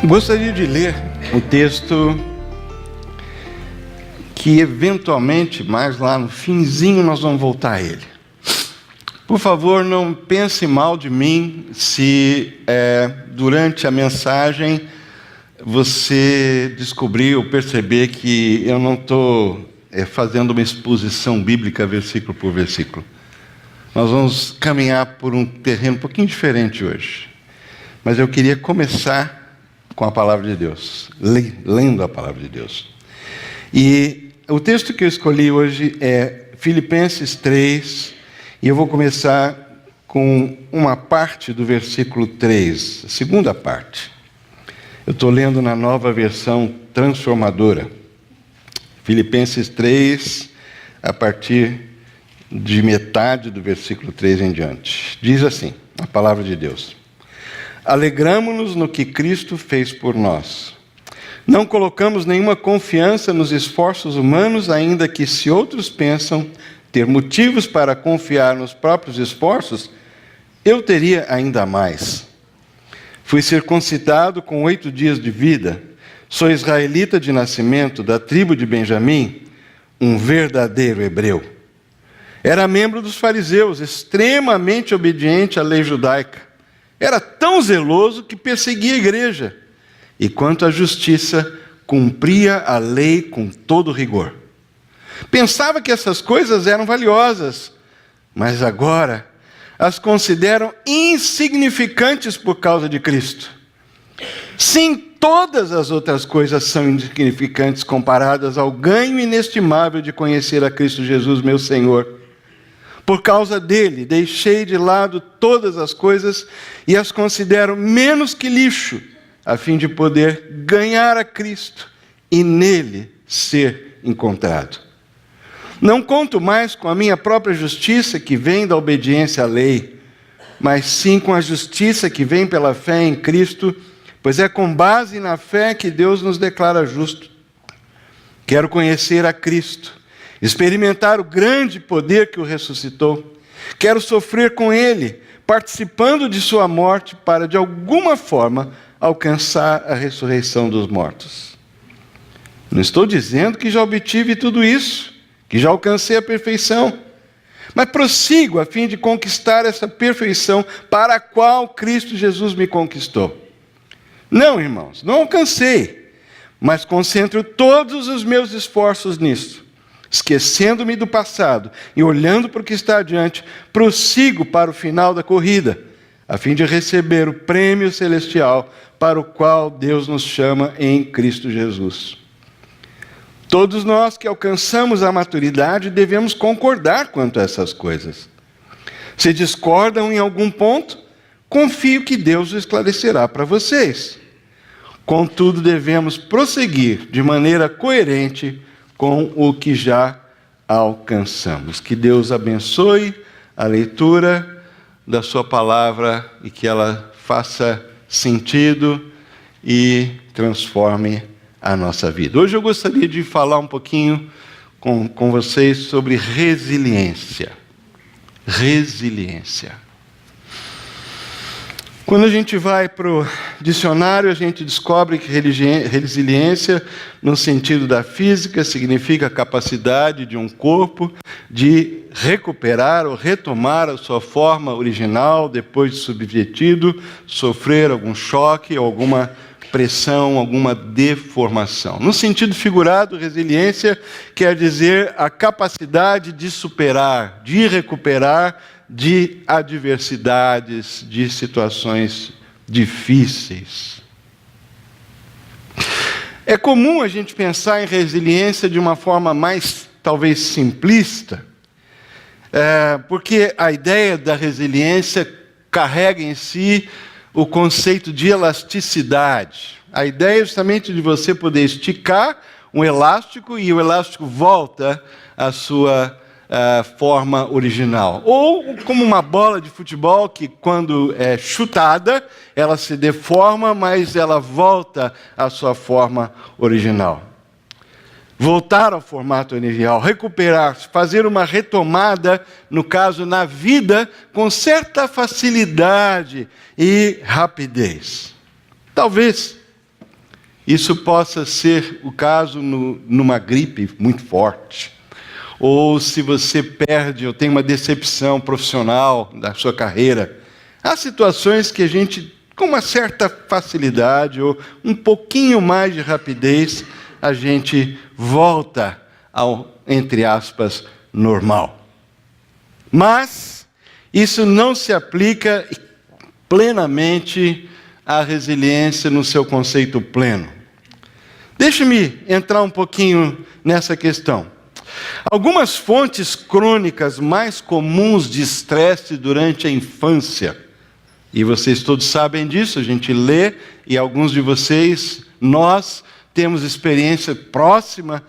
Gostaria de ler um texto que eventualmente, mais lá no finzinho, nós vamos voltar a ele. Por favor, não pense mal de mim se durante a mensagem você descobrir ou perceber que eu não estou fazendo uma exposição bíblica versículo por versículo. Nós vamos caminhar por um terreno um pouquinho diferente hoje. Mas eu queria começar com a palavra de Deus, lendo a palavra de Deus. E o texto que eu escolhi hoje é Filipenses 3, e eu vou começar com uma parte do versículo 3, a segunda parte. Eu estou lendo na nova versão transformadora. Filipenses 3, a partir de metade do versículo 3 em diante. Diz assim, a palavra de Deus: Alegramo-nos no que Cristo fez por nós. Não colocamos nenhuma confiança nos esforços humanos, ainda que se outros pensam ter motivos para confiar nos próprios esforços, eu teria ainda mais. Fui circuncidado com 8 dias de vida, sou israelita de nascimento, da tribo de Benjamim, um verdadeiro hebreu. Era membro dos fariseus, extremamente obediente à lei judaica. Era tão zeloso que perseguia a igreja. E quanto à justiça, cumpria a lei com todo rigor. Pensava que essas coisas eram valiosas, mas agora as consideram insignificantes por causa de Cristo. Sim, todas as outras coisas são insignificantes comparadas ao ganho inestimável de conhecer a Cristo Jesus, meu Senhor. Por causa dele, deixei de lado todas as coisas e as considero menos que lixo, a fim de poder ganhar a Cristo e nele ser encontrado. Não conto mais com a minha própria justiça, que vem da obediência à lei, mas sim com a justiça que vem pela fé em Cristo, pois é com base na fé que Deus nos declara justo. Quero conhecer a Cristo, experimentar o grande poder que o ressuscitou. Quero sofrer com ele, participando de sua morte, para de alguma forma alcançar a ressurreição dos mortos. Não estou dizendo que já obtive tudo isso, que já alcancei a perfeição, mas prossigo a fim de conquistar essa perfeição para a qual Cristo Jesus me conquistou. Não, irmãos, não alcancei, mas concentro todos os meus esforços nisso. Esquecendo-me do passado e olhando para o que está adiante, prossigo para o final da corrida, a fim de receber o prêmio celestial para o qual Deus nos chama em Cristo Jesus. Todos nós que alcançamos a maturidade devemos concordar quanto a essas coisas. Se discordam em algum ponto, confio que Deus o esclarecerá para vocês. Contudo, devemos prosseguir de maneira coerente com o que já alcançamos. Que Deus abençoe a leitura da sua palavra e que ela faça sentido e transforme a nossa vida. Hoje eu gostaria de falar um pouquinho com vocês sobre resiliência. Resiliência. Quando a gente vai para o dicionário, a gente descobre que resiliência, no sentido da física, significa a capacidade de um corpo de recuperar ou retomar a sua forma original depois de submetido, sofrer algum choque ou alguma pressão, alguma deformação. No sentido figurado, resiliência quer dizer a capacidade de superar, de recuperar de adversidades, de situações difíceis. É comum a gente pensar em resiliência de uma forma mais, talvez, simplista, porque a ideia da resiliência carrega em si o conceito de elasticidade. A ideia é justamente de você poder esticar um elástico e o elástico volta à sua forma original. Ou como uma bola de futebol que, quando é chutada, ela se deforma, mas ela volta à sua forma original. Voltar ao formato original, recuperar, fazer uma retomada, no caso, na vida, com certa facilidade e rapidez. Talvez isso possa ser o caso numa gripe muito forte, ou se você perde ou tem uma decepção profissional da sua carreira. Há situações que a gente, com uma certa facilidade ou um pouquinho mais de rapidez, a gente volta ao, entre aspas, normal. Mas isso não se aplica plenamente à resiliência no seu conceito pleno. Deixe-me entrar um pouquinho nessa questão. Algumas fontes crônicas mais comuns de estresse durante a infância, e vocês todos sabem disso, a gente lê, e alguns de vocês, nós temos experiência próxima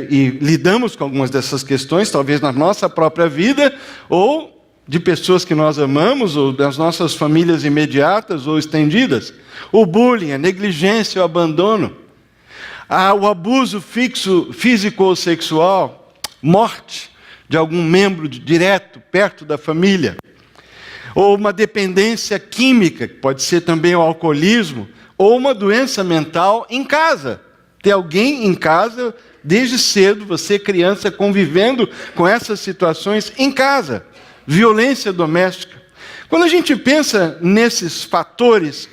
e lidamos com algumas dessas questões, talvez na nossa própria vida, ou de pessoas que nós amamos, ou das nossas famílias imediatas ou estendidas. O bullying, a negligência, o abandono, o abuso físico ou sexual, morte de algum membro direto, perto da família, ou uma dependência química, que pode ser também o alcoolismo, ou uma doença mental em casa. Ter alguém em casa, desde cedo, você criança, convivendo com essas situações em casa. Violência doméstica. Quando a gente pensa nesses fatores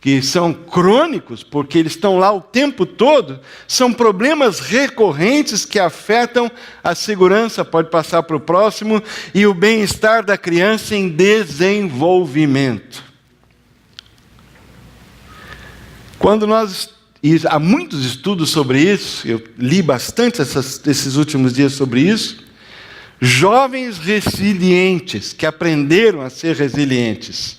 que são crônicos, porque eles estão lá o tempo todo, são problemas recorrentes que afetam a segurança, pode passar para o próximo, e o bem-estar da criança em desenvolvimento. E há muitos estudos sobre isso, eu li bastante esses últimos dias sobre isso. Jovens resilientes, que aprenderam a ser resilientes,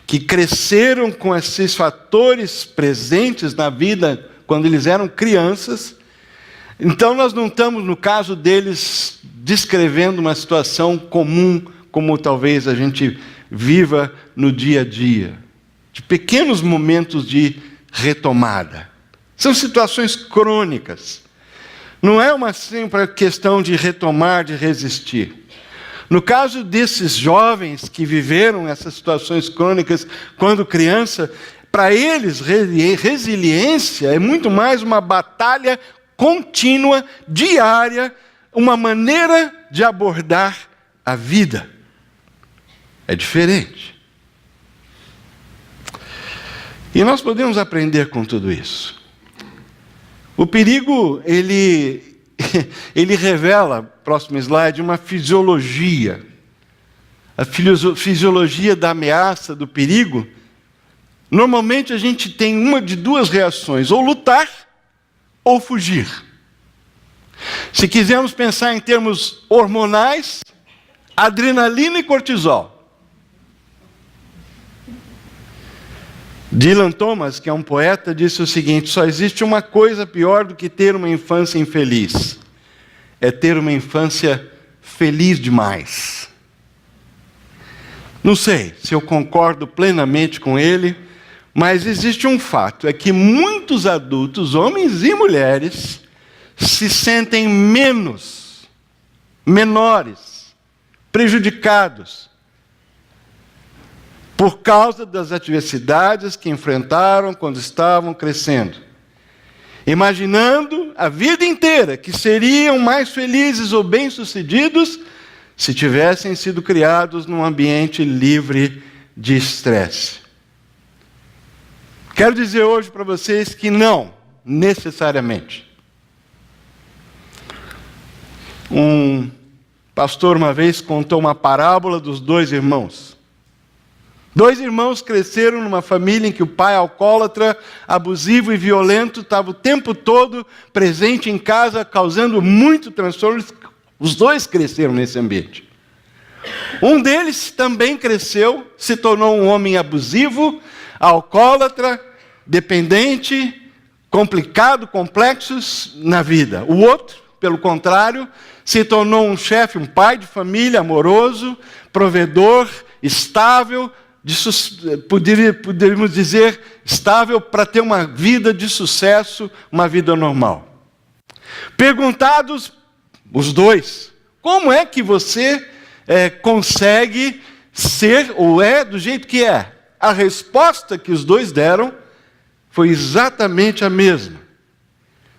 que cresceram com esses fatores presentes na vida quando eles eram crianças. Então nós não estamos, no caso deles, descrevendo uma situação comum, como talvez a gente viva no dia a dia, de pequenos momentos de retomada. São situações crônicas. Não é uma simples questão de retomar, de resistir. No caso desses jovens que viveram essas situações crônicas quando criança, para eles, resiliência é muito mais uma batalha contínua, diária, uma maneira de abordar a vida. É diferente. E nós podemos aprender com tudo isso. O perigo, ele revela, próximo slide, uma fisiologia. A fisiologia da ameaça, do perigo. Normalmente a gente tem uma de duas reações, ou lutar ou fugir. Se quisermos pensar em termos hormonais, adrenalina e cortisol. Dylan Thomas, que é um poeta, disse o seguinte: só existe uma coisa pior do que ter uma infância infeliz. É ter uma infância feliz demais. Não sei se eu concordo plenamente com ele, mas existe um fato, é que muitos adultos, homens e mulheres, se sentem menores, prejudicados, por causa das adversidades que enfrentaram quando estavam crescendo. Imaginando a vida inteira que seriam mais felizes ou bem-sucedidos se tivessem sido criados num ambiente livre de estresse. Quero dizer hoje para vocês que não, necessariamente. Um pastor uma vez contou uma parábola dos dois irmãos. Dois irmãos cresceram numa família em que o pai, alcoólatra, abusivo e violento, estava o tempo todo presente em casa, causando muito transtorno. Os dois cresceram nesse ambiente. Um deles também cresceu, se tornou um homem abusivo, alcoólatra, dependente, complicado, complexos na vida. O outro, pelo contrário, se tornou um chefe, um pai de família, amoroso, provedor, estável, poderíamos dizer, estável para ter uma vida de sucesso, uma vida normal. Perguntados, os dois, como é que você consegue ser ou é do jeito que é? A resposta que os dois deram foi exatamente a mesma.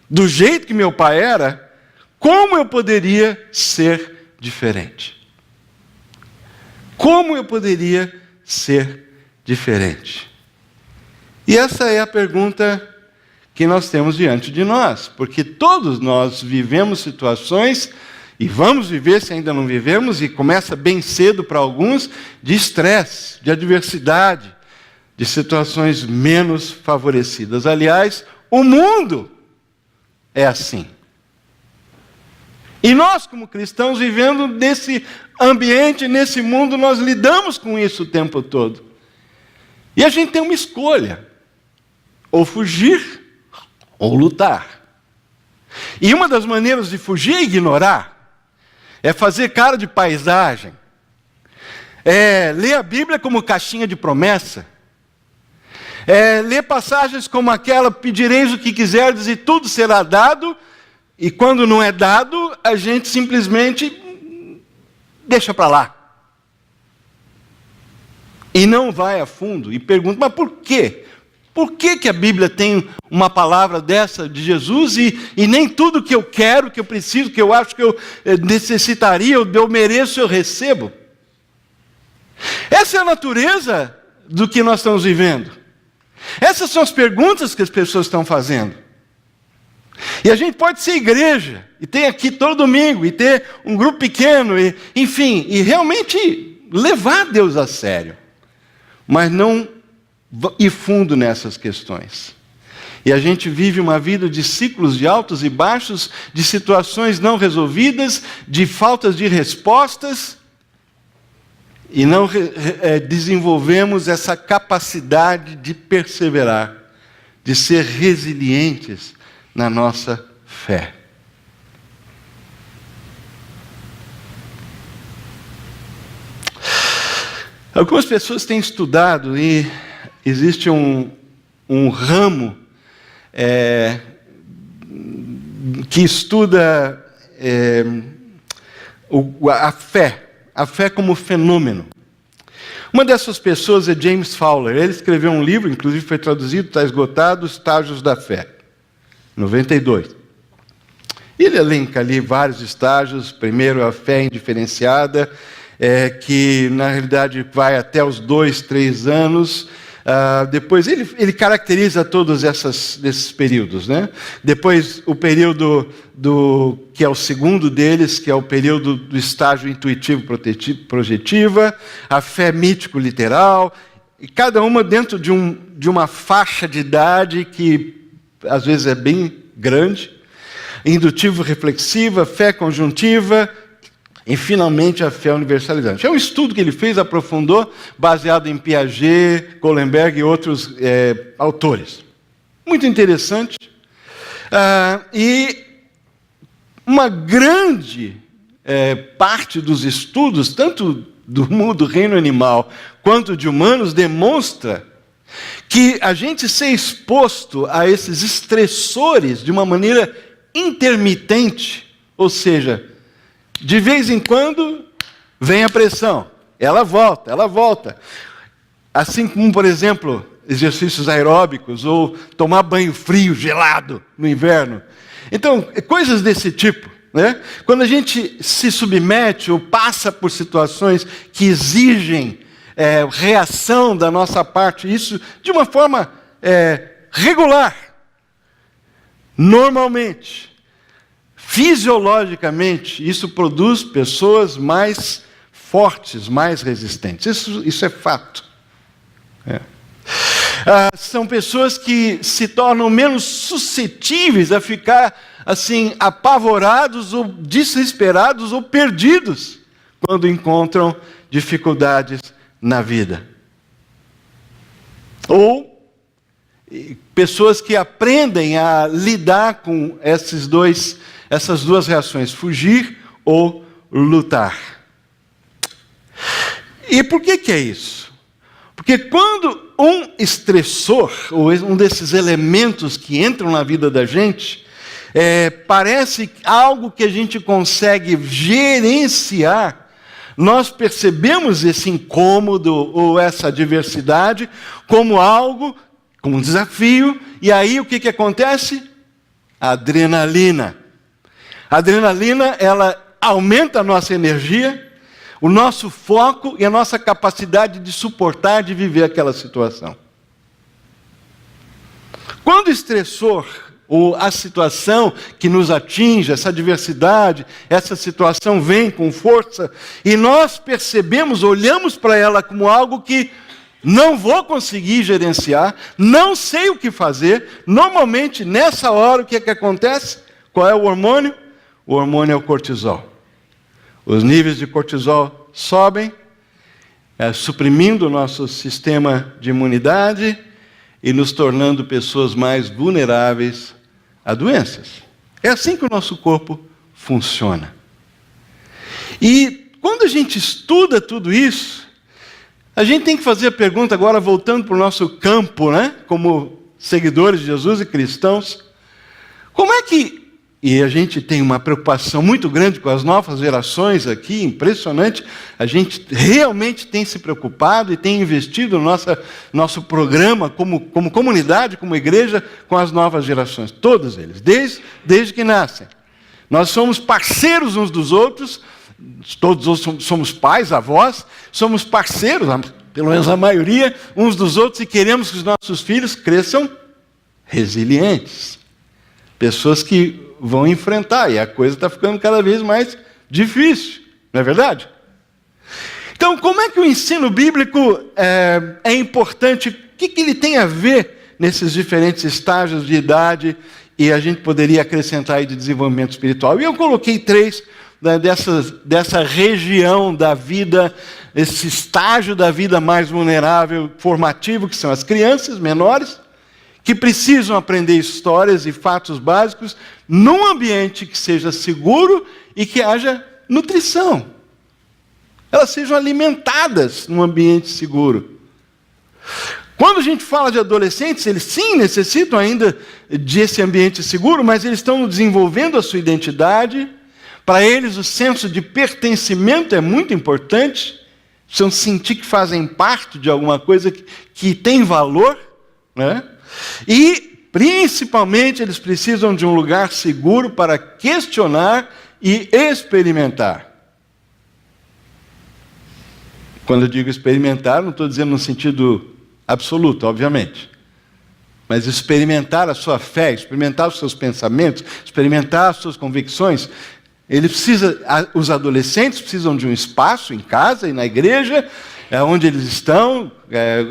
Do jeito que meu pai era, como eu poderia ser diferente? Como eu poderia ser diferente? E essa é a pergunta que nós temos diante de nós, porque todos nós vivemos situações, e vamos viver se ainda não vivemos, e começa bem cedo para alguns, de estresse, de adversidade, de situações menos favorecidas. Aliás, o mundo é assim. E nós, como cristãos, vivendo nesse ambiente, nesse mundo, nós lidamos com isso o tempo todo. E a gente tem uma escolha: ou fugir, ou lutar. E uma das maneiras de fugir é ignorar, é fazer cara de paisagem, é ler a Bíblia como caixinha de promessa, é ler passagens como aquela: pedireis o que quiserdes e tudo será dado, e quando não é dado, a gente simplesmente deixa para lá. E não vai a fundo e pergunta: mas por quê? Por que a Bíblia tem uma palavra dessa de Jesus e nem tudo que eu quero, que eu preciso, que eu acho que eu necessitaria, eu mereço, eu recebo? Essa é a natureza do que nós estamos vivendo. Essas são as perguntas que as pessoas estão fazendo. E a gente pode ser igreja, e ter aqui todo domingo, e ter um grupo pequeno, enfim, e realmente levar Deus a sério. Mas não ir fundo nessas questões. E a gente vive uma vida de ciclos de altos e baixos, de situações não resolvidas, de faltas de respostas, e não desenvolvemos essa capacidade de perseverar, de ser resilientes na nossa fé. Algumas pessoas têm estudado, e existe um ramo que estuda a fé como fenômeno. Uma dessas pessoas é James Fowler. Ele escreveu um livro, inclusive foi traduzido, está esgotado, Estágios da Fé, 92. Ele elenca ali vários estágios. Primeiro, a fé indiferenciada, que na realidade vai até os 2, 3 anos. Depois ele caracteriza todos esses períodos, né? Depois o período que é o segundo deles, que é o período do estágio intuitivo projetiva, a fé mítico-literal, e cada uma dentro de uma faixa de idade que às vezes é bem grande, indutivo-reflexiva, fé conjuntiva, e, finalmente, a fé universalizante. É um estudo que ele fez, aprofundou, baseado em Piaget, Kohlenberg e outros autores. Muito interessante. E uma grande parte dos estudos, tanto do mundo do reino animal, quanto de humanos, demonstra que a gente ser exposto a esses estressores de uma maneira intermitente, ou seja, de vez em quando vem a pressão, ela volta. Assim como, por exemplo, exercícios aeróbicos ou tomar banho frio, gelado no inverno. Então, coisas desse tipo, né? Quando a gente se submete ou passa por situações que exigem reação da nossa parte, isso de uma forma regular, normalmente, fisiologicamente, isso produz pessoas mais fortes, mais resistentes. Isso é fato. São pessoas que se tornam menos suscetíveis a ficar assim apavorados ou desesperados ou perdidos quando encontram dificuldades na vida. Ou pessoas que aprendem a lidar com essas duas reações, fugir ou lutar. E por que é isso? Porque quando um estressor, ou um desses elementos que entram na vida da gente, parece algo que a gente consegue gerenciar, nós percebemos esse incômodo ou essa adversidade como algo como um desafio, e aí o que acontece? A adrenalina. A adrenalina, ela aumenta a nossa energia, o nosso foco e a nossa capacidade de suportar, de viver aquela situação. Quando o estressor, ou a situação que nos atinge, essa adversidade, essa situação vem com força, e nós percebemos, olhamos para ela como algo que não vou conseguir gerenciar, não sei o que fazer, normalmente nessa hora o que acontece? Qual é o hormônio? O hormônio é o cortisol. Os níveis de cortisol sobem, suprimindo o nosso sistema de imunidade e nos tornando pessoas mais vulneráveis a doenças. É assim que o nosso corpo funciona. E quando a gente estuda tudo isso, a gente tem que fazer a pergunta agora, voltando para o nosso campo, né? Como seguidores de Jesus e cristãos, como é que... E a gente tem uma preocupação muito grande com as novas gerações aqui, impressionante. A gente realmente tem se preocupado e tem investido no nosso programa como comunidade, como igreja, com as novas gerações. Todos eles, desde que nascem. Nós somos parceiros uns dos outros, todos somos pais, avós, somos parceiros, pelo menos a maioria, uns dos outros, e queremos que os nossos filhos cresçam resilientes. Pessoas que vão enfrentar, e a coisa está ficando cada vez mais difícil, não é verdade? Então, como é que o ensino bíblico é importante? O que ele tem a ver nesses diferentes estágios de idade, e a gente poderia acrescentar aí de desenvolvimento espiritual? E eu coloquei 3 dessa região da vida, esse estágio da vida mais vulnerável, formativo, que são as crianças menores, que precisam aprender histórias e fatos básicos num ambiente que seja seguro e que haja nutrição. Elas sejam alimentadas num ambiente seguro. Quando a gente fala de adolescentes, eles sim necessitam ainda desse ambiente seguro, mas eles estão desenvolvendo a sua identidade. Para eles o senso de pertencimento é muito importante. Precisam sentir que fazem parte de alguma coisa que tem valor, né? E, principalmente, eles precisam de um lugar seguro para questionar e experimentar. Quando eu digo experimentar, não estou dizendo no sentido absoluto, obviamente. Mas experimentar a sua fé, experimentar os seus pensamentos, experimentar as suas convicções. Os adolescentes precisam de um espaço em casa e na igreja, onde eles estão,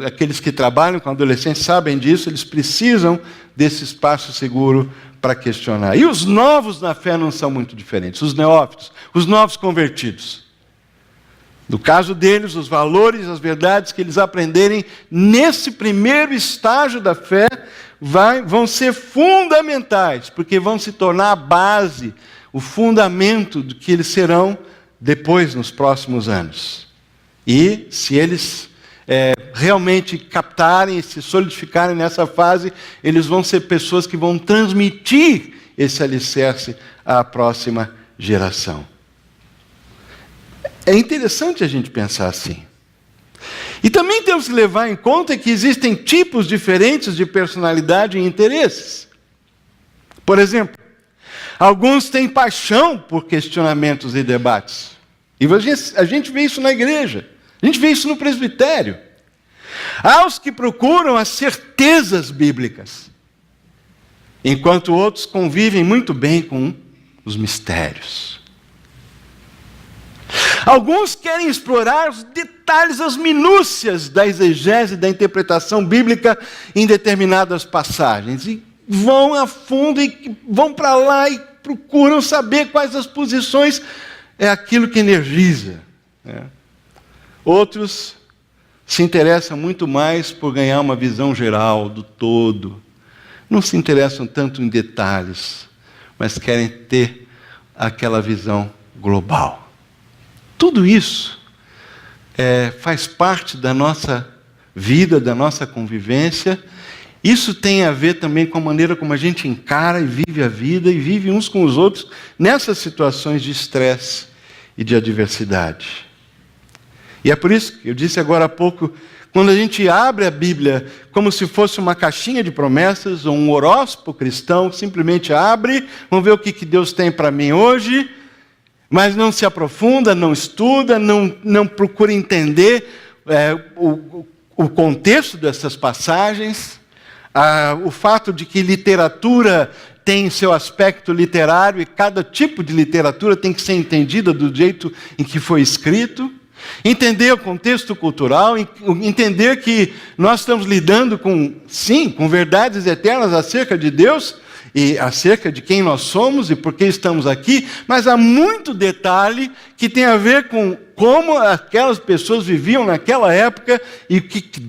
aqueles que trabalham com adolescentes sabem disso, eles precisam desse espaço seguro para questionar. E os novos na fé não são muito diferentes, os neófitos, os novos convertidos. No caso deles, os valores, as verdades que eles aprenderem nesse primeiro estágio da fé vão ser fundamentais, porque vão se tornar a base, o fundamento do que eles serão depois, nos próximos anos. E se eles realmente captarem e se solidificarem nessa fase, eles vão ser pessoas que vão transmitir esse alicerce à próxima geração. É interessante a gente pensar assim. E também temos que levar em conta que existem tipos diferentes de personalidade e interesses. Por exemplo, alguns têm paixão por questionamentos e debates. E a gente vê isso na igreja, a gente vê isso no presbitério. Há os que procuram as certezas bíblicas, enquanto outros convivem muito bem com os mistérios. Alguns querem explorar os detalhes, as minúcias da exegese, da interpretação bíblica em determinadas passagens, e vão a fundo, e vão para lá e procuram saber quais as posições. É aquilo que energiza. Outros se interessam muito mais por ganhar uma visão geral do todo. Não se interessam tanto em detalhes, mas querem ter aquela visão global. Tudo isso faz parte da nossa vida, da nossa convivência. Isso tem a ver também com a maneira como a gente encara e vive a vida e vive uns com os outros nessas situações de estresse e de adversidade. E é por isso que eu disse agora há pouco, quando a gente abre a Bíblia como se fosse uma caixinha de promessas, ou um horóscopo cristão, simplesmente abre, vamos ver o que Deus tem para mim hoje, mas não se aprofunda, não estuda, não procura entender o contexto dessas passagens, o fato de que literatura tem seu aspecto literário e cada tipo de literatura tem que ser entendida do jeito em que foi escrito. Entender o contexto cultural, entender que nós estamos lidando com verdades eternas acerca de Deus e acerca de quem nós somos e por que estamos aqui, mas há muito detalhe que tem a ver com como aquelas pessoas viviam naquela época e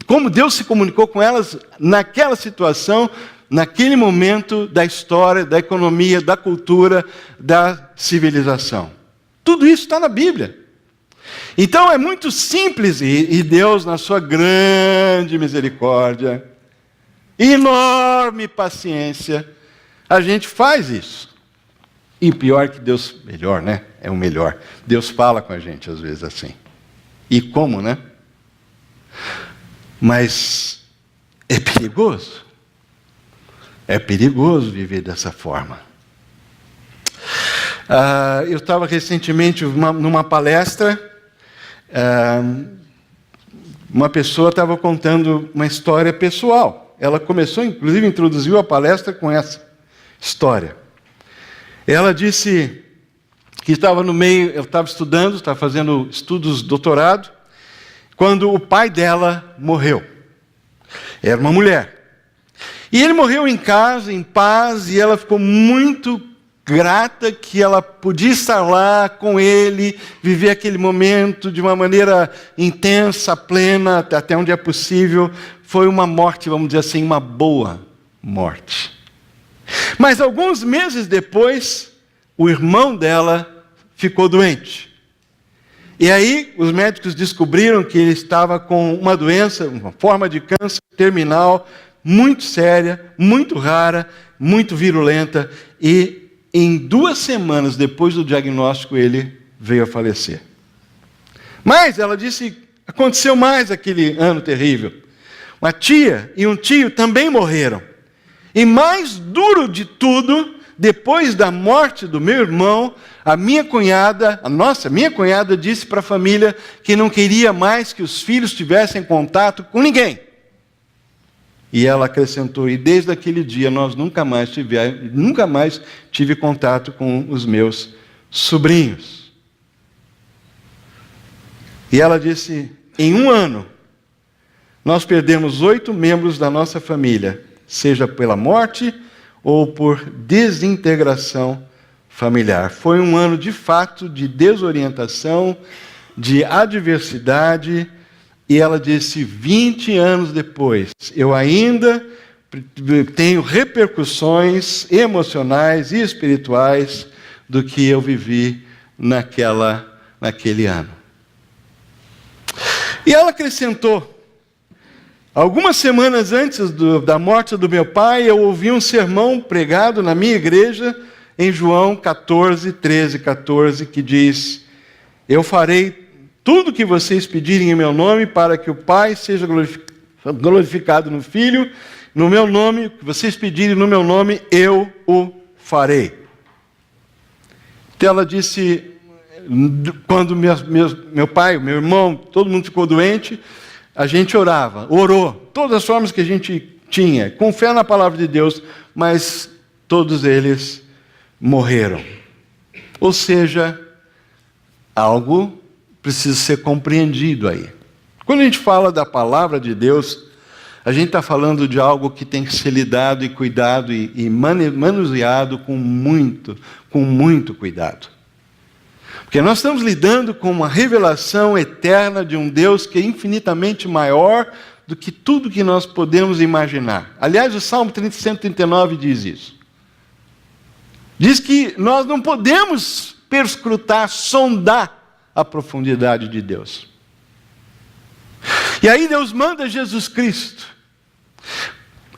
como Deus se comunicou com elas naquela situação, naquele momento da história, da economia, da cultura, da civilização. Tudo isso está na Bíblia. Então é muito simples, e Deus, na sua grande misericórdia, enorme paciência, a gente faz isso. E pior que Deus, melhor, né? É o melhor. Deus fala com a gente às vezes assim. E como, né? Mas é perigoso. É perigoso viver dessa forma. Eu estava recentemente numa palestra. Uma pessoa estava contando uma história pessoal. Ela começou, inclusive, introduziu a palestra com essa história. Ela disse que estava no meio, eu estava estudando, estava fazendo estudos de doutorado, quando o pai dela morreu. Era uma mulher. E ele morreu em casa, em paz, e ela ficou muito grata que ela podia estar lá com ele, viver aquele momento de uma maneira intensa, plena, até onde é possível. Foi uma morte, vamos dizer assim, uma boa morte. Mas alguns meses depois, o irmão dela ficou doente. E aí os médicos descobriram que ele estava com uma doença, uma forma de câncer terminal, muito séria, muito rara, muito virulenta, e em 2 semanas depois do diagnóstico, ele veio a falecer. Mas, ela disse, aconteceu mais aquele ano terrível. Uma tia e um tio também morreram. E mais duro de tudo, depois da morte do meu irmão, minha cunhada disse para a família que não queria mais que os filhos tivessem contato com ninguém. E ela acrescentou, e desde aquele dia nós nunca mais tive contato com os meus sobrinhos. E ela disse, em 1 ano, nós perdemos 8 membros da nossa família, seja pela morte ou por desintegração familiar. Foi um ano, de fato, de desorientação, de adversidade. E ela disse, 20 anos depois, eu ainda tenho repercussões emocionais e espirituais do que eu vivi naquele ano. E ela acrescentou, algumas semanas antes da morte do meu pai, eu ouvi um sermão pregado na minha igreja, em João 14, 13, 14, que diz, eu farei tudo que vocês pedirem em meu nome, para que o Pai seja glorificado no Filho, no meu nome, o que vocês pedirem no meu nome, eu o farei. Então ela disse, quando meu pai, meu irmão, todo mundo ficou doente, a gente orou, todas as formas que a gente tinha, com fé na palavra de Deus, mas todos eles morreram. Ou seja, algo precisa ser compreendido aí. Quando a gente fala da palavra de Deus, a gente está falando de algo que tem que ser lidado e cuidado e manuseado com muito cuidado. Porque nós estamos lidando com uma revelação eterna de um Deus que é infinitamente maior do que tudo que nós podemos imaginar. Aliás, o Salmo 139 diz isso. Diz que nós não podemos perscrutar, sondar a profundidade de Deus. E aí Deus manda Jesus Cristo.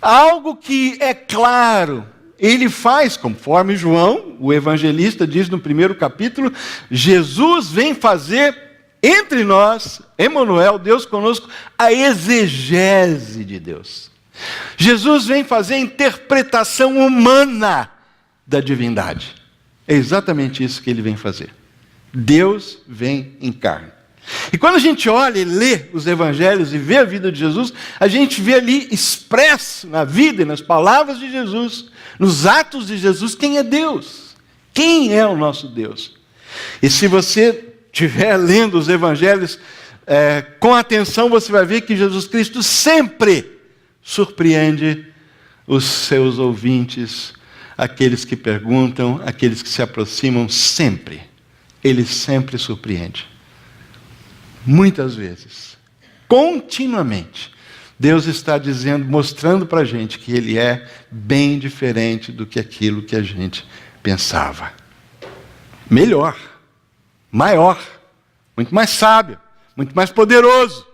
Algo que é claro, ele faz, conforme João, o evangelista, diz no 1º capítulo, Jesus vem fazer entre nós, Emanuel, Deus conosco, a exegese de Deus. Jesus vem fazer a interpretação humana da divindade. É exatamente isso que ele vem fazer. Deus vem em carne. E quando a gente olha e lê os evangelhos e vê a vida de Jesus, a gente vê ali expresso na vida e nas palavras de Jesus, nos atos de Jesus, quem é Deus. Quem é o nosso Deus? E se você estiver lendo os evangelhos com atenção, você vai ver que Jesus Cristo sempre surpreende os seus ouvintes, aqueles que perguntam, aqueles que se aproximam, sempre. Ele sempre surpreende. Muitas vezes, continuamente, Deus está dizendo, mostrando para a gente que Ele é bem diferente do que aquilo que a gente pensava. Melhor, maior, muito mais sábio, muito mais poderoso,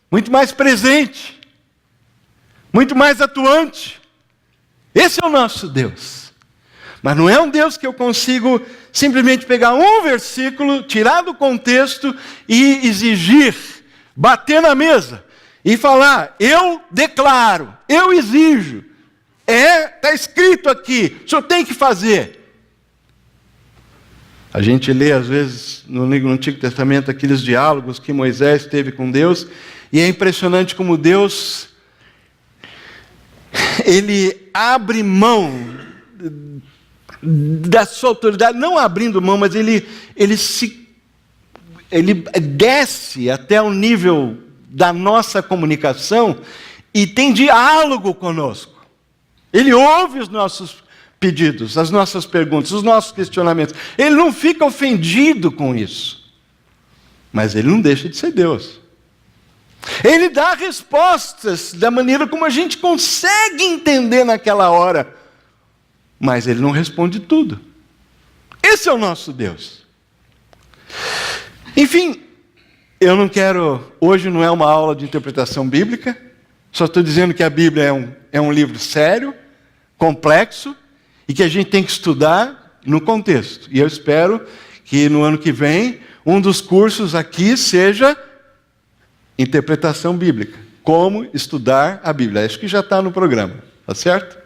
muito mais presente, muito mais atuante. Esse é o nosso Deus. Mas não é um Deus que eu consigo simplesmente pegar um versículo, tirar do contexto e exigir, bater na mesa e falar, eu declaro, eu exijo, está escrito aqui, o senhor tem que fazer. A gente lê, às vezes, no Antigo Testamento, aqueles diálogos que Moisés teve com Deus, e é impressionante como Deus, ele abre mão da sua autoridade, não abrindo mão, mas ele desce até o nível da nossa comunicação e tem diálogo conosco. Ele ouve os nossos pedidos, as nossas perguntas, os nossos questionamentos. Ele não fica ofendido com isso. Mas ele não deixa de ser Deus. Ele dá respostas da maneira como a gente consegue entender naquela hora. Mas ele não responde tudo. Esse é o nosso Deus. Enfim, eu não quero... Hoje não é uma aula de interpretação bíblica. Só estou dizendo que a Bíblia é um livro sério, complexo, e que a gente tem que estudar no contexto. E eu espero que no ano que vem, um dos cursos aqui seja interpretação bíblica. Como estudar a Bíblia. Acho que já está no programa, tá certo?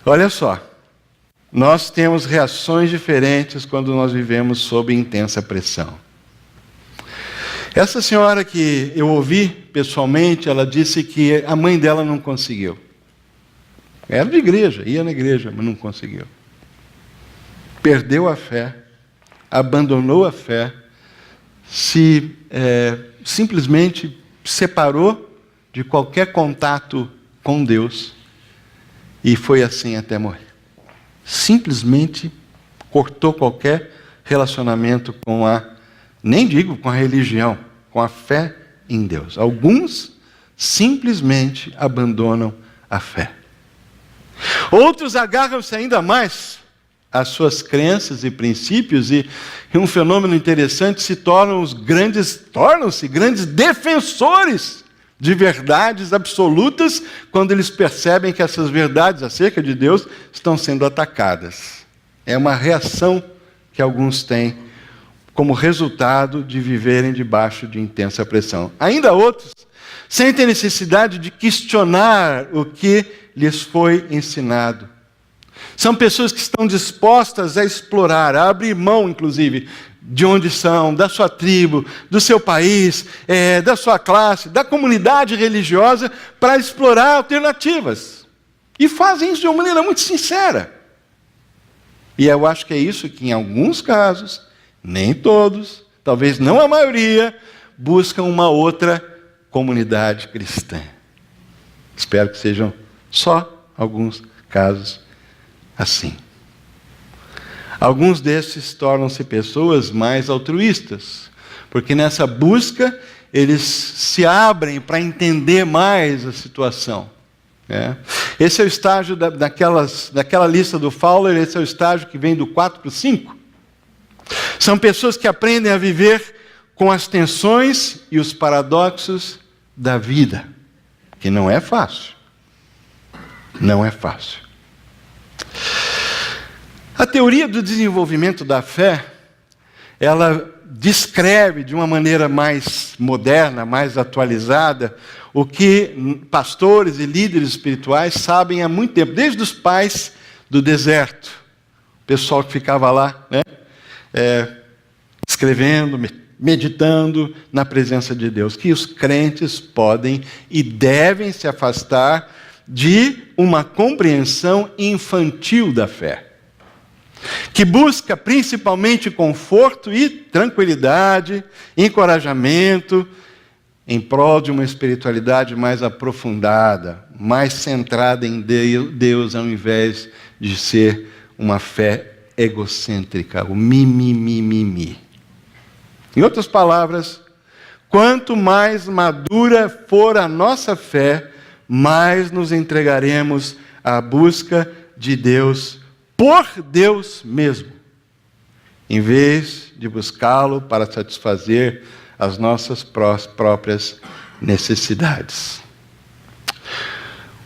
Olha só, nós temos reações diferentes quando nós vivemos sob intensa pressão. Essa senhora que eu ouvi pessoalmente, ela disse que a mãe dela não conseguiu. Era de igreja, ia na igreja, mas não conseguiu. Perdeu a fé, abandonou a fé, simplesmente separou de qualquer contato com Deus. E foi assim até morrer. Simplesmente cortou qualquer relacionamento com nem digo com a religião, com a fé em Deus. Alguns simplesmente abandonam a fé. Outros agarram-se ainda mais às suas crenças e princípios e um fenômeno interessante, tornam-se grandes defensores de verdades absolutas, quando eles percebem que essas verdades acerca de Deus estão sendo atacadas. É uma reação que alguns têm como resultado de viverem debaixo de intensa pressão. Ainda outros sentem necessidade de questionar o que lhes foi ensinado. São pessoas que estão dispostas a explorar, a abrir mão, inclusive, de onde são, da sua tribo, do seu país, da sua classe, da comunidade religiosa, para explorar alternativas. E fazem isso de uma maneira muito sincera. E eu acho que é isso que, em alguns casos, nem todos, talvez não a maioria, buscam uma outra comunidade cristã. Espero que sejam só alguns casos assim. Alguns desses tornam-se pessoas mais altruístas, porque nessa busca eles se abrem para entender mais a situação. Esse é o estágio daquela lista do Fowler, esse é o estágio que vem do 4 para o 5. São pessoas que aprendem a viver com as tensões e os paradoxos da vida, que não é fácil. Não é fácil. A teoria do desenvolvimento da fé, ela descreve de uma maneira mais moderna, mais atualizada, o que pastores e líderes espirituais sabem há muito tempo, desde os pais do deserto, o pessoal que ficava lá, né, escrevendo, meditando na presença de Deus, que os crentes podem e devem se afastar de uma compreensão infantil da fé, que busca principalmente conforto e tranquilidade, encorajamento, em prol de uma espiritualidade mais aprofundada, mais centrada em Deus, ao invés de ser uma fé egocêntrica, o mi. Em outras palavras, quanto mais madura for a nossa fé, mais nos entregaremos à busca de Deus por Deus mesmo, em vez de buscá-lo para satisfazer as nossas próprias necessidades.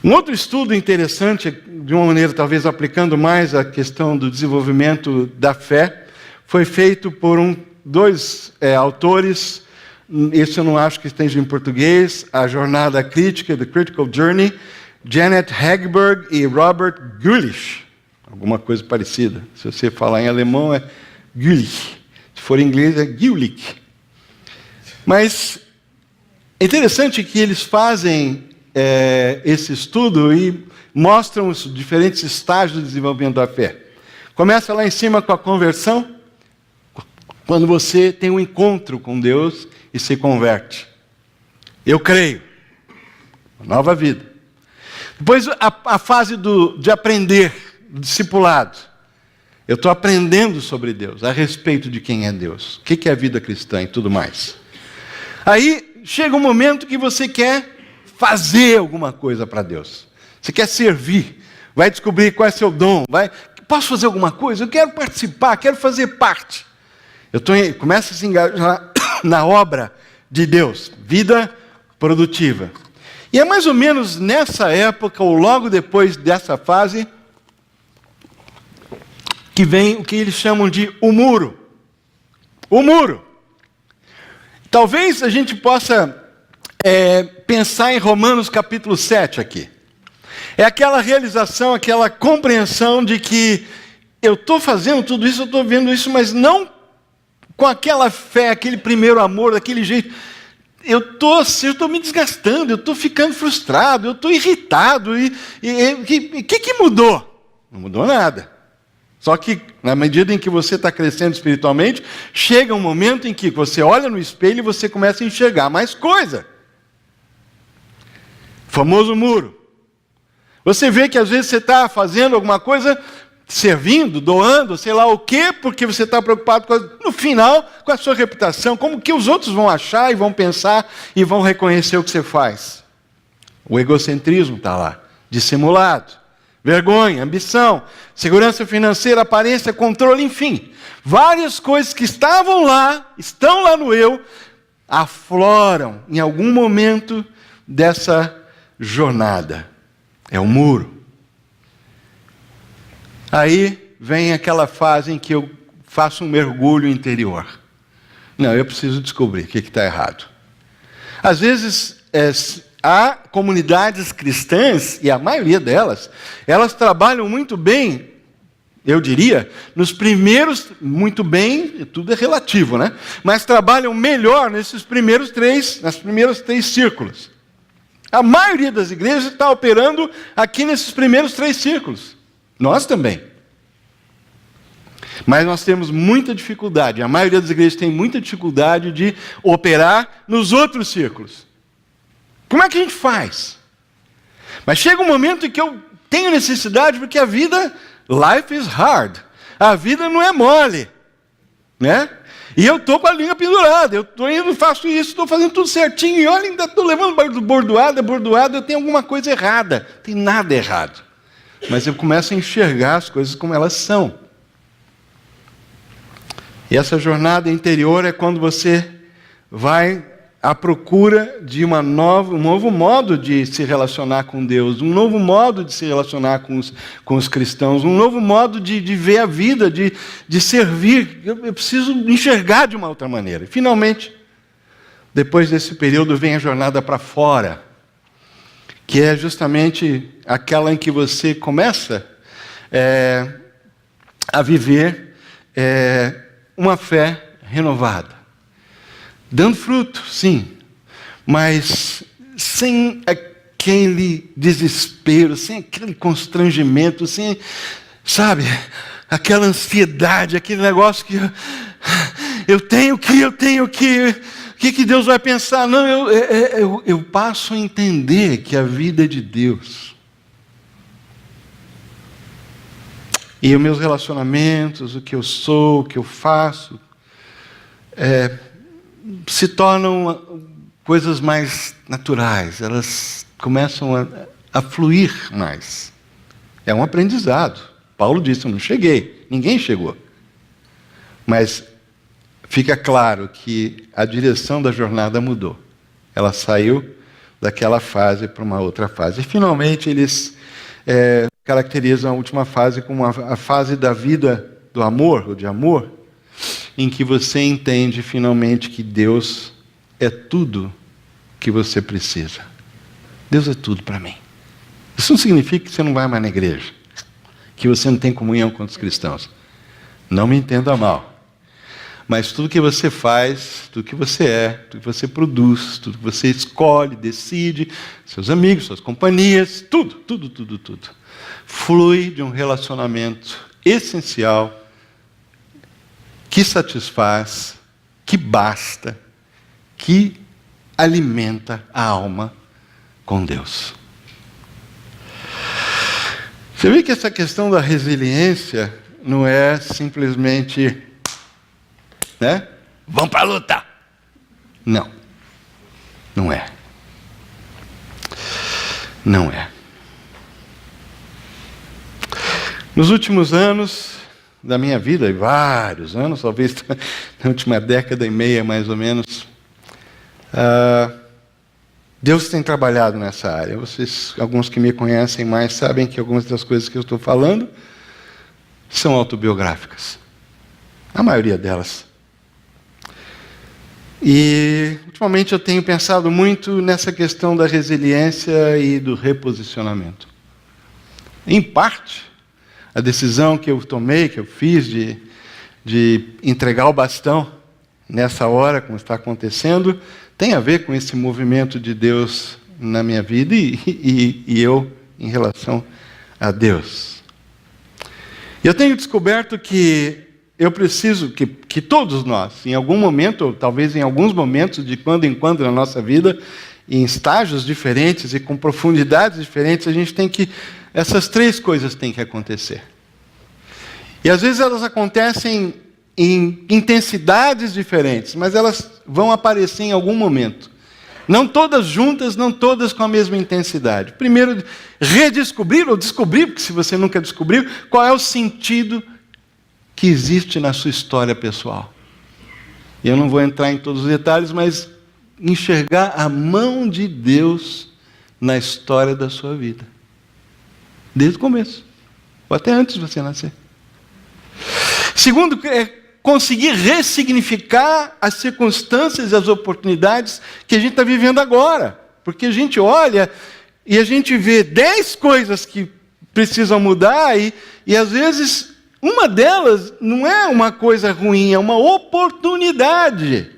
Um outro estudo interessante, de uma maneira talvez aplicando mais a questão do desenvolvimento da fé, foi feito por dois autores. Esse eu não acho que esteja em português, A Jornada Crítica, The Critical Journey, Janet Hagberg e Robert Guelich, alguma coisa parecida. Se você falar em alemão é Guelich, se for em inglês é Guelich. Mas é interessante que eles fazem esse estudo e mostram os diferentes estágios do desenvolvimento da fé. Começa lá em cima com a conversão, quando você tem um encontro com Deus e se converte. Eu creio. Uma nova vida. Depois a fase de aprender, do discipulado. Eu estou aprendendo sobre Deus, a respeito de quem é Deus, o que é a vida cristã e tudo mais. Aí chega um momento que você quer fazer alguma coisa para Deus. Você quer servir, vai descobrir qual é seu dom, posso fazer alguma coisa? Eu quero participar, quero fazer parte. Começa a se engajar na obra de Deus, vida produtiva. E é mais ou menos nessa época, ou logo depois dessa fase, que vem o que eles chamam de o muro. O muro. Talvez a gente possa pensar em Romanos capítulo 7 aqui. É aquela realização, aquela compreensão de que eu estou fazendo tudo isso, eu estou vendo isso, mas não com aquela fé, aquele primeiro amor, daquele jeito. Eu estou me desgastando, eu estou ficando frustrado, eu estou irritado. O que mudou? Não mudou nada. Só que, na medida em que você está crescendo espiritualmente, chega um momento em que você olha no espelho e você começa a enxergar mais coisa. O famoso muro. Você vê que às vezes você está fazendo alguma coisa, servindo, doando, sei lá o quê, porque você está preocupado, no final, com a sua reputação, como que os outros vão achar e vão pensar e vão reconhecer o que você faz. O egocentrismo está lá, dissimulado. Vergonha, ambição, segurança financeira, aparência, controle, enfim. Várias coisas que estavam lá, estão lá no eu, afloram em algum momento dessa jornada. É o muro. Aí vem aquela fase em que eu faço um mergulho interior. Não, eu preciso descobrir o que está errado. Às vezes, há comunidades cristãs, e a maioria delas, elas trabalham muito bem, eu diria, nos primeiros, muito bem, tudo é relativo, né? Mas trabalham melhor nesses primeiros três círculos. A maioria das igrejas está operando aqui nesses primeiros 3 círculos. Nós também. Mas nós temos muita dificuldade, a maioria das igrejas tem muita dificuldade de operar nos outros círculos. Como é que a gente faz? Mas chega um momento em que eu tenho necessidade, porque a vida, life is hard. A vida não é mole, né? E eu estou com a língua pendurada, eu estou indo, faço isso, estou fazendo tudo certinho, e olha, ainda estou levando bordoada, eu tenho alguma coisa errada. Não tem nada errado. Mas eu começo a enxergar as coisas como elas são. E essa jornada interior é quando você vai à procura de um novo modo de se relacionar com Deus, um novo modo de se relacionar com os cristãos, um novo modo de ver a vida, de servir. Eu preciso enxergar de uma outra maneira. E, finalmente, depois desse período, vem a jornada para fora, que é justamente aquela em que você começa a viver uma fé renovada. Dando fruto, sim, mas sem aquele desespero, sem aquele constrangimento, sem, sabe, aquela ansiedade, aquele negócio que eu tenho que, o que Deus vai pensar? Não, eu passo a entender que a vida é de Deus. E os meus relacionamentos, o que eu sou, o que eu faço, se tornam coisas mais naturais, elas começam a fluir mais. É um aprendizado. Paulo disse, eu não cheguei, ninguém chegou. Mas fica claro que a direção da jornada mudou. Ela saiu daquela fase para uma outra fase. E, finalmente, eles caracterizam a última fase como a fase da vida do amor, ou de amor, em que você entende finalmente que Deus é tudo que você precisa. Deus é tudo para mim. Isso não significa que você não vai mais na igreja, que você não tem comunhão com os cristãos. Não me entenda mal. Mas tudo que você faz, tudo que você é, tudo que você produz, tudo que você escolhe, decide, seus amigos, suas companhias, tudo, flui de um relacionamento essencial que satisfaz, que basta, que alimenta a alma com Deus. Você vê que essa questão da resiliência não é simplesmente, vamos para a luta. Não. Não é. Não é. Nos últimos anos da minha vida, e vários anos, talvez na última década e meia, mais ou menos, Deus tem trabalhado nessa área. Vocês, alguns que me conhecem mais, sabem que algumas das coisas que eu estou falando são autobiográficas. A maioria delas. E, ultimamente, eu tenho pensado muito nessa questão da resiliência e do reposicionamento. Em parte, a decisão que eu tomei, que eu fiz de entregar o bastão nessa hora, como está acontecendo, tem a ver com esse movimento de Deus na minha vida e eu em relação a Deus. E eu tenho descoberto que eu preciso, que todos nós, em algum momento, ou talvez em alguns momentos, de quando em quando na nossa vida, em estágios diferentes e com profundidades diferentes, essas três coisas têm que acontecer. E às vezes elas acontecem em intensidades diferentes, mas elas vão aparecer em algum momento. Não todas juntas, não todas com a mesma intensidade. Primeiro, redescobrir ou descobrir, porque se você nunca descobriu, qual é o sentido que existe na sua história pessoal. E eu não vou entrar em todos os detalhes, mas enxergar a mão de Deus na história da sua vida. Desde o começo, ou até antes de você nascer. Segundo, conseguir ressignificar as circunstâncias e as oportunidades que a gente está vivendo agora. Porque a gente olha e a gente vê 10 coisas que precisam mudar e às vezes uma delas não é uma coisa ruim, é uma oportunidade.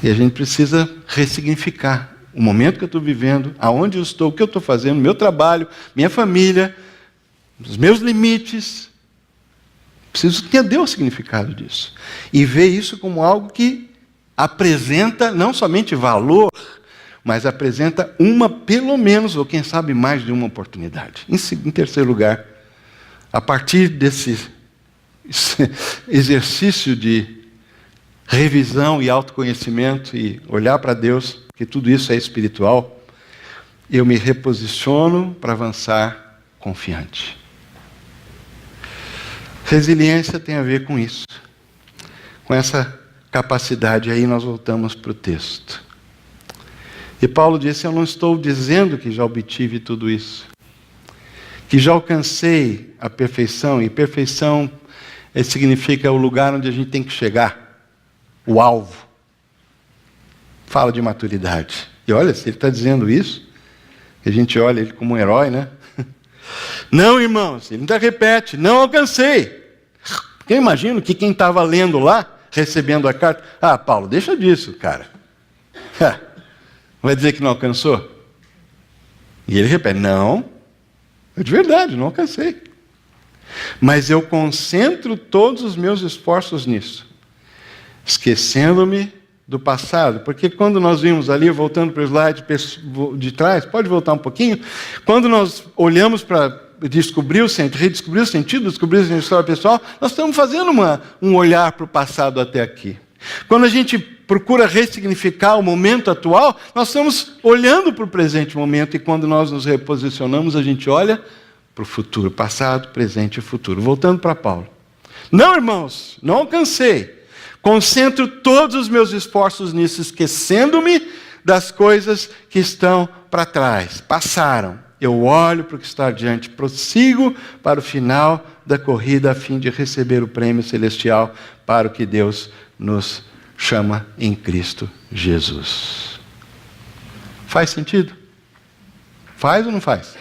E a gente precisa ressignificar o momento que eu estou vivendo, aonde eu estou, o que eu estou fazendo, meu trabalho, minha família, os meus limites. Preciso entender o significado disso. E ver isso como algo que apresenta não somente valor, mas apresenta pelo menos, ou quem sabe mais de uma oportunidade. Em terceiro lugar, a partir desse exercício de revisão e autoconhecimento e olhar para Deus, porque tudo isso é espiritual, eu me reposiciono para avançar confiante. Resiliência tem a ver com isso. com essa capacidade. Aí nós voltamos para o texto. E Paulo disse: eu não estou dizendo que já obtive tudo isso, que já alcancei a perfeição, e perfeição significa o lugar onde a gente tem que chegar, o alvo. Fala de maturidade. E olha, se ele está dizendo isso, a gente olha ele como um herói, né? Não, irmãos, ele ainda repete: não alcancei. Eu imagino que quem estava lendo lá, recebendo a carta: ah, Paulo, deixa disso, cara. Vai dizer que não alcançou? E ele repete: não, de verdade, não alcancei. Mas eu concentro todos os meus esforços nisso, esquecendo-me do passado. Porque quando nós vimos ali, voltando para o slide de trás, pode voltar um pouquinho, quando nós olhamos para redescobrir o sentido, descobrir a história pessoal, nós estamos fazendo um olhar para o passado até aqui. Quando a gente procura ressignificar o momento atual, nós estamos olhando para o presente momento, e quando nós nos reposicionamos, a gente olha para o futuro, passado, presente e futuro. Voltando para Paulo. Não, irmãos, não alcancei. Concentro todos os meus esforços nisso, esquecendo-me das coisas que estão para trás, passaram. Eu olho para o que está adiante, prossigo para o final da corrida, a fim de receber o prêmio celestial para o que Deus nos chama em Cristo Jesus. Faz sentido? Faz ou não faz?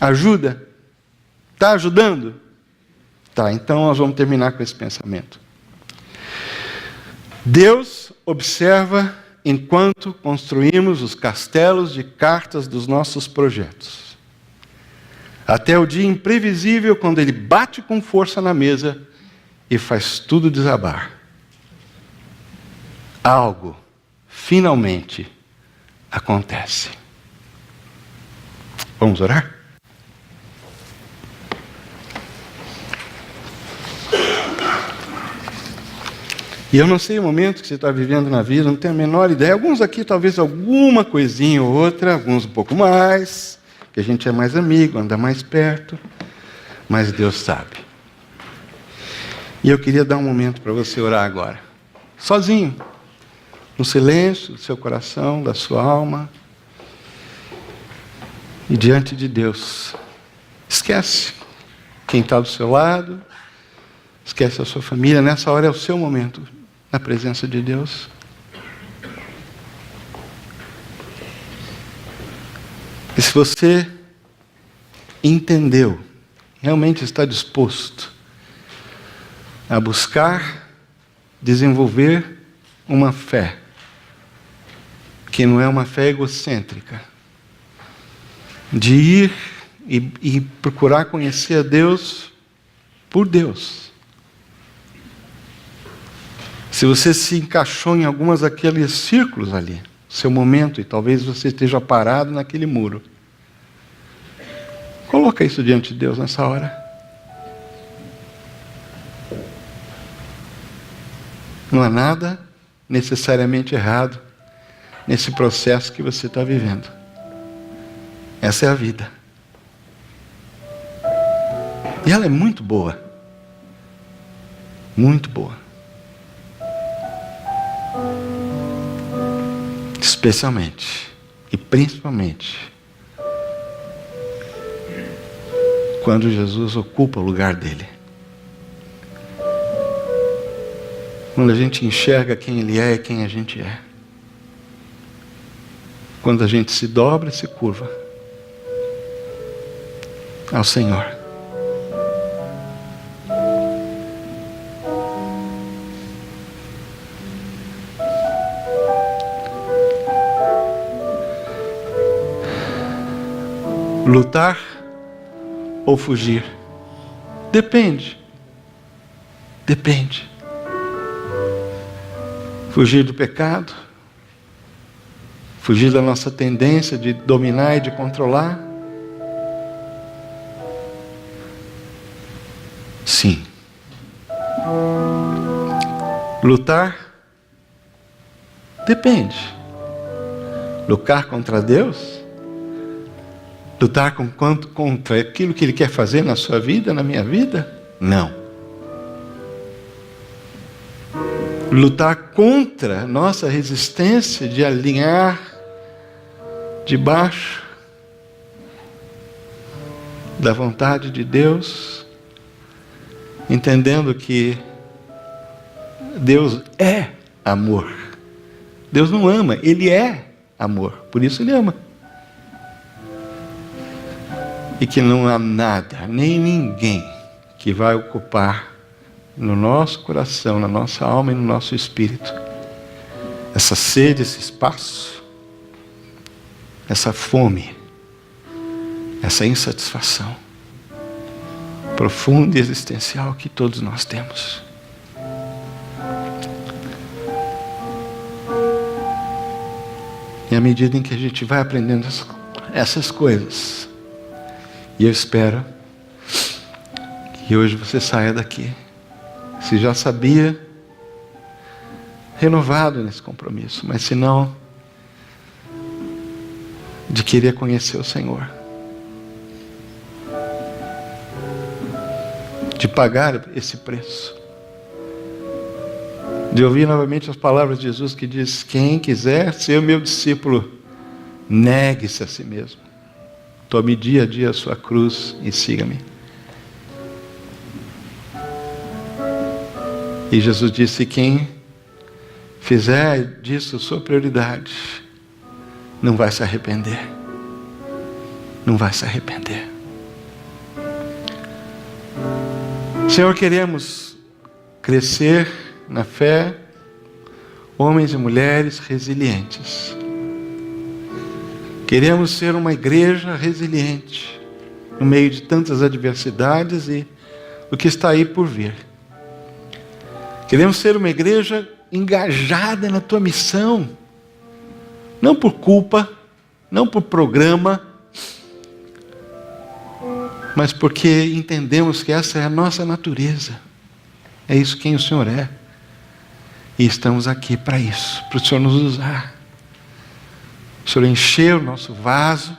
Ajuda? Está ajudando? Tá, então nós vamos terminar com esse pensamento. Deus observa enquanto construímos os castelos de cartas dos nossos projetos. Até o dia imprevisível, quando Ele bate com força na mesa e faz tudo desabar. Algo, finalmente, acontece. Vamos orar? E eu não sei o momento que você está vivendo na vida, não tenho a menor ideia. Alguns aqui, talvez alguma coisinha ou outra, alguns um pouco mais, que a gente é mais amigo, anda mais perto, mas Deus sabe. E eu queria dar um momento para você orar agora, sozinho, no silêncio do seu coração, da sua alma, e diante de Deus. Esquece quem está do seu lado, esquece a sua família. Nessa hora é o seu momento na presença de Deus. E se você entendeu, realmente está disposto a buscar desenvolver uma fé que não é uma fé egocêntrica, de ir e procurar conhecer a Deus por Deus. Se você se encaixou em algumas daqueles círculos ali, seu momento, e talvez você esteja parado naquele muro, coloca isso diante de Deus nessa hora. Não há nada necessariamente errado nesse processo que você está vivendo. Essa é a vida. E ela é muito boa. Muito boa. Especialmente e principalmente quando Jesus ocupa o lugar dele. Quando a gente enxerga quem Ele é e quem a gente é. Quando a gente se dobra e se curva ao Senhor. Lutar ou fugir? Depende. Depende. Fugir do pecado? Fugir da nossa tendência de dominar e de controlar? Sim. Lutar? Depende. Lutar contra Deus? Lutar contra aquilo que Ele quer fazer na sua vida, na minha vida? Não. lutar contra a nossa resistência de alinhar debaixo da vontade de Deus, entendendo que Deus é amor. Deus não ama, Ele é amor, por isso Ele ama. E que não há nada, nem ninguém que vai ocupar no nosso coração, na nossa alma e no nosso espírito essa sede, esse espaço, essa fome, essa insatisfação profunda e existencial que todos nós temos. E à medida em que a gente vai aprendendo essas coisas, e eu espero que hoje você saia daqui, se já sabia, renovado nesse compromisso, mas se não, de querer conhecer o Senhor, de pagar esse preço, de ouvir novamente as palavras de Jesus que diz: quem quiser ser meu discípulo, negue-se a si mesmo. Tome dia a dia a sua cruz e siga-me. E Jesus disse: quem fizer disso sua prioridade, não vai se arrepender. Não vai se arrepender. Senhor, queremos crescer na fé, homens e mulheres resilientes. Queremos ser uma igreja resiliente no meio de tantas adversidades e o que está aí por vir. Queremos ser uma igreja engajada na tua missão, não por culpa, não por programa, mas porque entendemos que essa é a nossa natureza. É isso quem o Senhor é. E estamos aqui para isso, para o Senhor nos usar. O Senhor encher o nosso vaso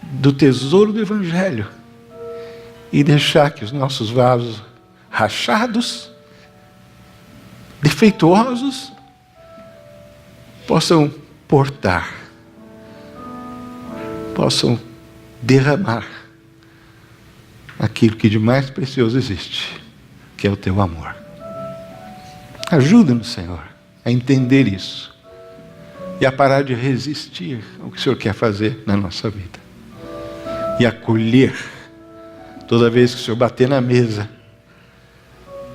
do tesouro do Evangelho e deixar que os nossos vasos rachados, defeituosos, possam portar, possam derramar aquilo que de mais precioso existe, que é o teu amor. Ajuda-nos, Senhor, a entender isso e a parar de resistir ao que o Senhor quer fazer na nossa vida. E acolher toda vez que o Senhor bater na mesa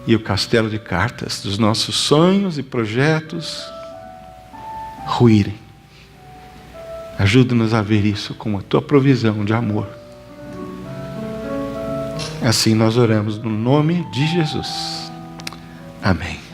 e o castelo de cartas dos nossos sonhos e projetos ruírem. Ajuda-nos a ver isso como a tua provisão de amor. Assim nós oramos no nome de Jesus. Amém.